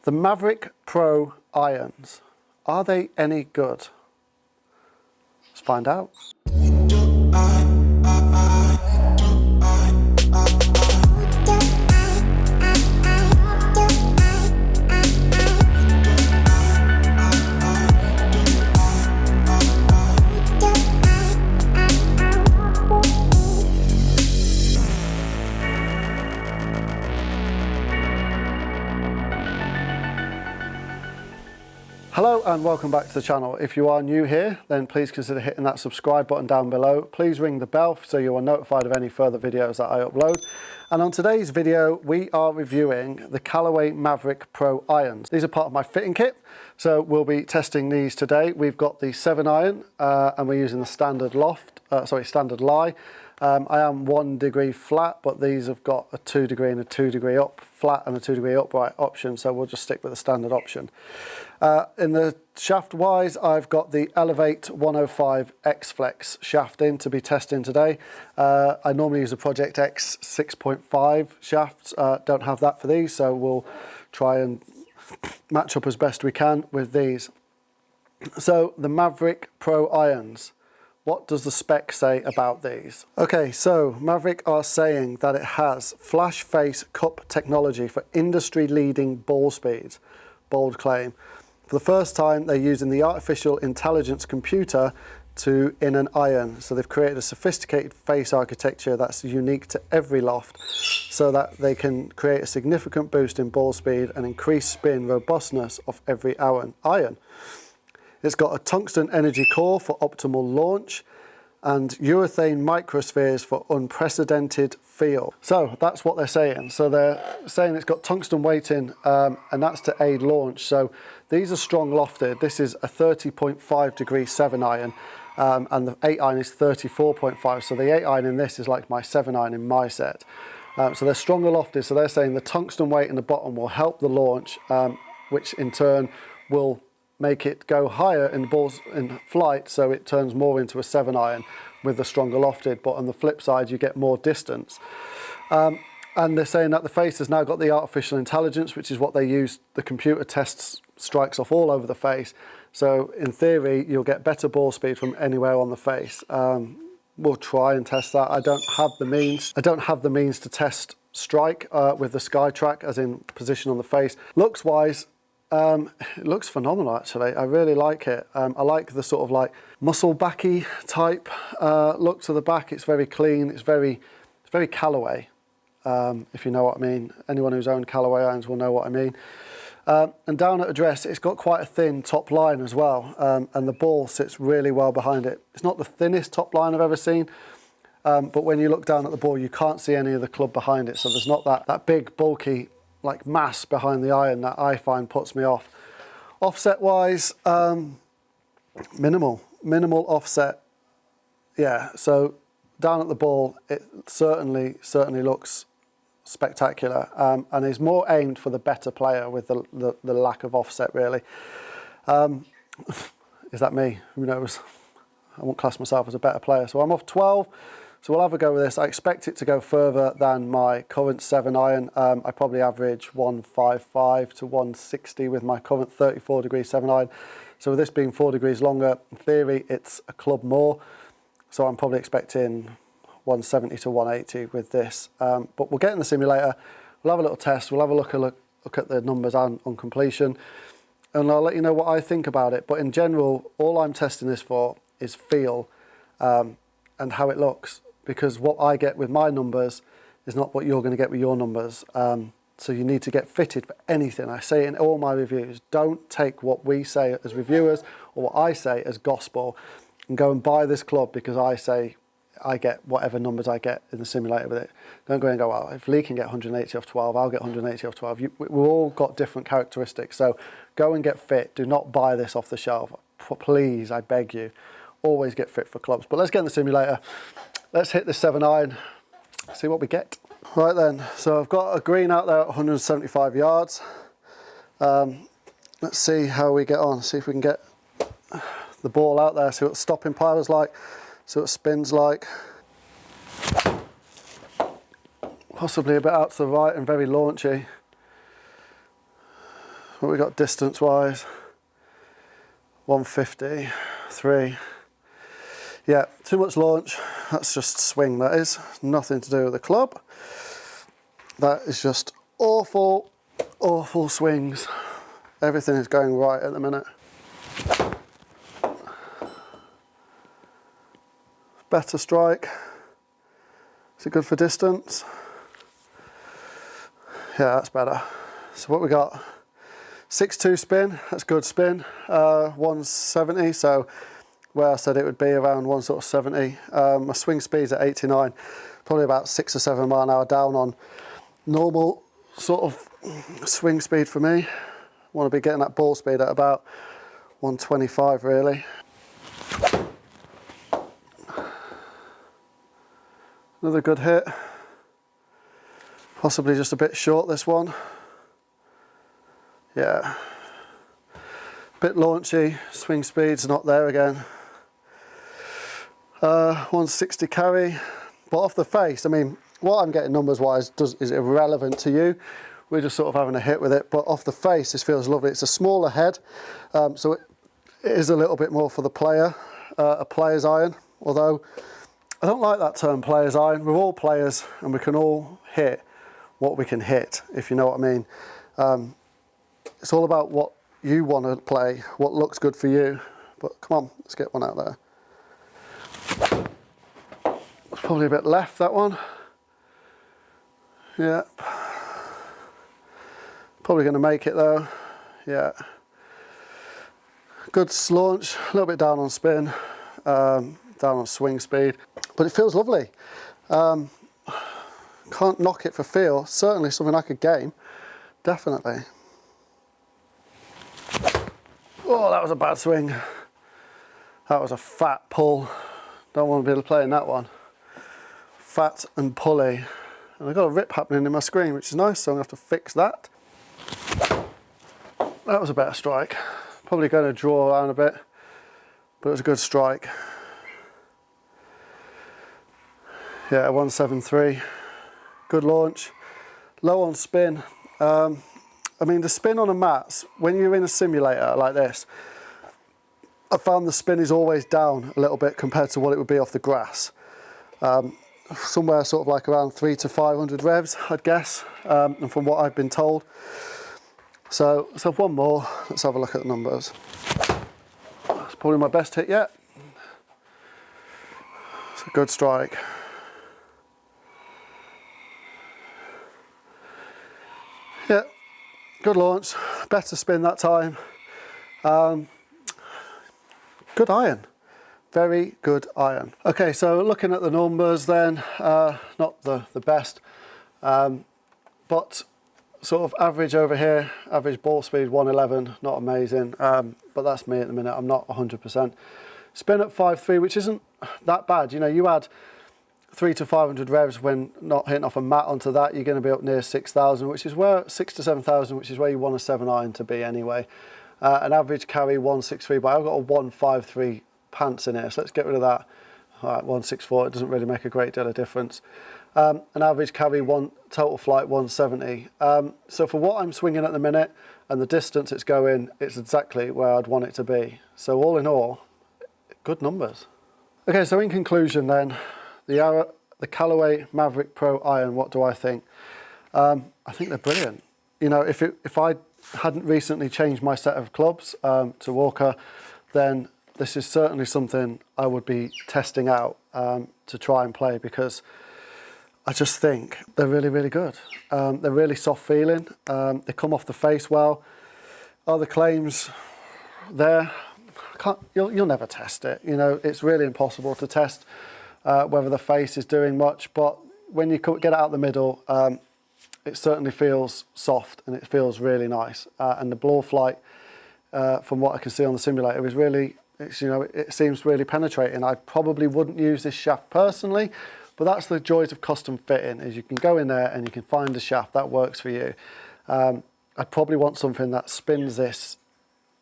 The Mavrik Pro irons, are they any good? Let's find out. Hello and welcome back to the channel. If you are new here, then please consider hitting that subscribe button down below. Please ring the bell so you are notified of any further videos that I upload. And on today's video, we are reviewing the Callaway Mavrik Pro irons. These are part of my fitting kit, so we'll be testing these today. We've got the 7 iron and we're using the standard standard lie. I am 1 degree flat, but these have got a 2 degree and a 2 degree up flat and a 2 degree upright option, so we'll just stick with the standard option. In the shaft wise, I've got the Elevate 105 X-Flex shaft in to be testing today. I normally use a Project X 6.5 shafts, don't have that for these, so we'll try and match up as best we can with these. So the Mavrik Pro irons. What does the spec say about these? Okay, so Mavrik are saying that it has flash face cup technology for industry-leading ball speeds. Bold claim. For the first time, they're using the artificial intelligence computer in an iron. So they've created a sophisticated face architecture that's unique to every loft so that they can create a significant boost in ball speed and increase spin robustness of every iron. It's got a tungsten energy core for optimal launch and urethane microspheres for unprecedented feel. So that's what they're saying. So they're saying it's got tungsten weighting and that's to aid launch. So these are strong lofted. This is a 30.5 degree 7 iron and the 8 iron is 34.5. So the 8 iron in this is like my 7 iron in my set. So they're stronger lofted. So they're saying the tungsten weight in the bottom will help the launch, which in turn will make it go higher in balls in flight, so it turns more into a 7 iron with the stronger lofted, but on the flip side you get more distance. And they're saying that the face has now got the artificial intelligence, which is what they use. The computer tests strikes off all over the face, so in theory you'll get better ball speed from anywhere on the face. We'll try and test that. I don't have the means to test strike with the SkyTrack, as in position on the face. Looks wise, it looks phenomenal actually. I really like it. I like the sort of like muscle backy type look to the back. It's very clean. It's very Callaway, if you know what I mean. Anyone who's owned Callaway irons will know what I mean. And down at address, it's got quite a thin top line as well, and the ball sits really well behind it. It's not the thinnest top line I've ever seen, but when you look down at the ball, you can't see any of the club behind it. So there's not that big bulky like mass behind the iron that I find puts me off. Offset wise, minimal offset. Yeah, so down at the ball, it certainly looks spectacular, and is more aimed for the better player with the lack of offset really. Is that me? Who knows? I won't class myself as a better player. So I'm off 12. So we'll have a go with this. I expect it to go further than my current 7 iron. I probably average 155 to 160 with my current 34 degree 7 iron. So with this being 4 degrees longer, in theory, it's a club more. So I'm probably expecting 170 to 180 with this. But we'll get in the simulator. We'll have a little test. We'll have a look at the numbers on completion. And I'll let you know what I think about it. But in general, all I'm testing this for is feel and how it looks. Because what I get with my numbers is not what you're going to get with your numbers. So you need to get fitted for anything. I say it in all my reviews. Don't take what we say as reviewers or what I say as gospel and go and buy this club because I say I get whatever numbers I get in the simulator with it. Don't go and go, well, if Lee can get 180 off 12, I'll get 180 off 12. We've all got different characteristics. So go and get fit. Do not buy this off the shelf. Please, I beg you. Always get fit for clubs. But let's get in the simulator. Let's hit the 7 iron, see what we get. Right then, so I've got a green out there at 175 yards. Let's see how we get on, see if we can get the ball out there, see what stopping power's like, see what spin's like. Possibly a bit out to the right and very launchy. What we got distance wise? 153. Yeah, too much launch. That's just swing, that is. Nothing to do with the club. That is just awful, awful swings. Everything is going right at the minute. Better strike. Is it good for distance? Yeah, that's better. So what we got? 6.2 spin, that's good spin. 170, so where I said it would be around 170. My swing speed's at 89, probably about 6 or 7 mile an hour down on normal sort of swing speed for me. Want to be getting that ball speed at about 125 really. Another good hit. Possibly just a bit short this one. Yeah. Bit launchy, swing speed's not there again. 160 carry, but off the face, I mean, what I'm getting numbers wise is irrelevant to you. We're just sort of having a hit with it, but off the face, this feels lovely. It's a smaller head, so it is a little bit more for the player, a player's iron, although I don't like that term player's iron. We're all players and we can all hit what we can hit, if you know what I mean. It's all about what you want to play, what looks good for you. But come on, let's get one out there. It's probably a bit left, that one. Yeah. Probably going to make it though. Yeah. Good launch, a little bit down on spin, down on swing speed, but it feels lovely. Can't knock it for feel. Certainly something I could game, definitely. Oh, that was a bad swing. That was a fat pull. Don't want to be playing that one. Fat and pulley. And I've got a rip happening in my screen, which is nice, so I'm going to have to fix that. That was a better strike. Probably going to draw around a bit, but it was a good strike. Yeah, 173. Good launch. Low on spin. I mean, the spin on a mat, when you're in a simulator like this, I found the spin is always down a little bit compared to what it would be off the grass. Somewhere sort of like around 300 to 500 revs, I'd guess, and from what I've been told. So let's have one more. Let's have a look at the numbers. That's probably my best hit yet. It's a good strike. Yeah, good launch, better spin that time. Good iron, very good iron. Okay, so looking at the numbers then, not the best, but sort of average over here, average ball speed 111, not amazing, but that's me at the minute, I'm not 100%. Spin at 5.3, which isn't that bad. You know, you add 300 to 500 revs when not hitting off a mat onto that, you're going to be up near 6,000, which is where 6,000 to 7,000, which is where you want a 7 iron to be anyway. An average carry 163, but I've got a 153 pants in here, so let's get rid of that. All right, 164, it doesn't really make a great deal of difference. An average carry total flight 170. So for what I'm swinging at the minute and the distance it's going, it's exactly where I'd want it to be. So all in all, good numbers. Okay, so in conclusion then, the Callaway Mavrik Pro iron, what do I think? I think they're brilliant. You know, if I hadn't recently changed my set of clubs to Walker, then this is certainly something I would be testing out to try and play, because I just think they're really, really good. They're really soft feeling. They come off the face well. Are the claims there? You'll never test it. You know, it's really impossible to test whether the face is doing much, but when you get it out the middle, it certainly feels soft and it feels really nice. And the blow flight, from what I can see on the simulator, is really, it seems really penetrating. I probably wouldn't use this shaft personally, but that's the joys of custom fitting, is you can go in there and you can find a shaft that works for you. I'd probably want something that spins this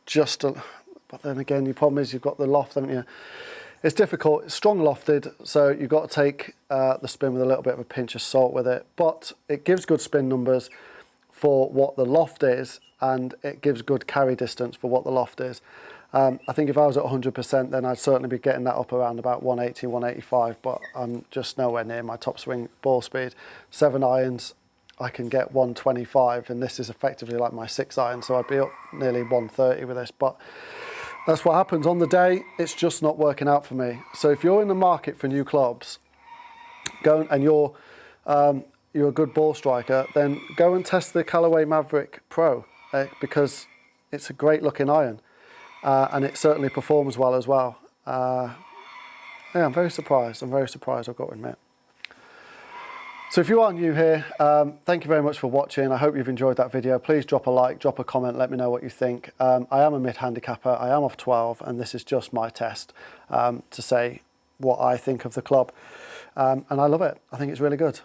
just a, but then again, the problem is you've got the loft, haven't you? It's difficult, it's strong lofted, so you've got to take the spin with a little bit of a pinch of salt with it, but it gives good spin numbers for what the loft is, and it gives good carry distance for what the loft is. I think if I was at 100%, then I'd certainly be getting that up around about 180, 185, but I'm just nowhere near my top swing ball speed. 7 irons, I can get 125, and this is effectively like my 6 iron, so I'd be up nearly 130 with this, but that's what happens on the day. It's just not working out for me. So if you're in the market for new clubs, and you're a good ball striker, then go and test the Callaway Mavrik Pro, because it's a great looking iron, and it certainly performs well as well. Yeah, I'm very surprised. I've got to admit. So if you are new here, thank you very much for watching. I hope you've enjoyed that video. Please drop a like, drop a comment, let me know what you think. I am a mid-handicapper, I am off 12, and this is just my test to say what I think of the club. And I love it. I think it's really good.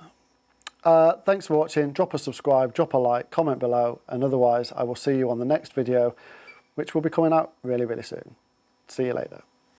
Thanks for watching. Drop a subscribe, drop a like, comment below, and otherwise I will see you on the next video, which will be coming out really, really soon. See you later.